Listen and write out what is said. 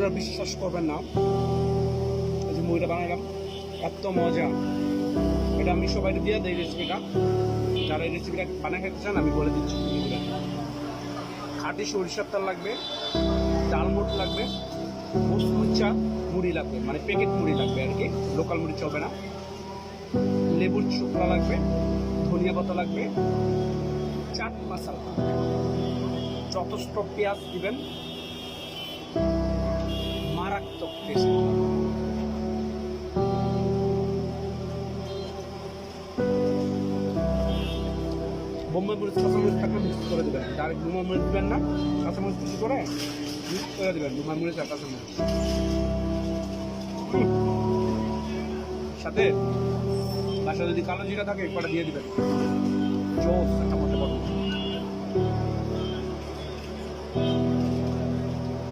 আপনারা বিশ্বাস করবেন না, এই যে মুড়িটা বানাইলাম এত মজা। এটা আমি সবাইকে দিয়ে দেই রেসিপিটা, যারা এই রেসিপিটা বানিয়ে খেতে চান আমি বলে দিচ্ছি। খাঁটি সরিষার তেল লাগবে, ডালমুট লাগবে, মুচমুচা মুড়ি লাগবে, মানে প্যাকেট মুড়ি লাগবে আর কি, লোকাল মুড়ি চলবে না। লেবুর শুকনা লাগবে, ধনিয়া পাতা লাগবে, চাট মশলা, যথেষ্ট পেঁয়াজ দিবেন, মারাত্মক টেস্ট। বোম্বাই মরিচ কাঁচামরিচ থাকলে মিক্স করে দেবেন, ডাইরেক্ট বোম্বাই মরিচ দেবেন না, কাঁচামরিচ কিছু করে মিক্স করে দেবেন, বোম্বাই মরিচ আর কাঁচামরিচ। সাথে বাসায় যদি কালো জিরা থাকে কটা দিয়ে দিবেন, চোখ একটা মধ্যে বড়।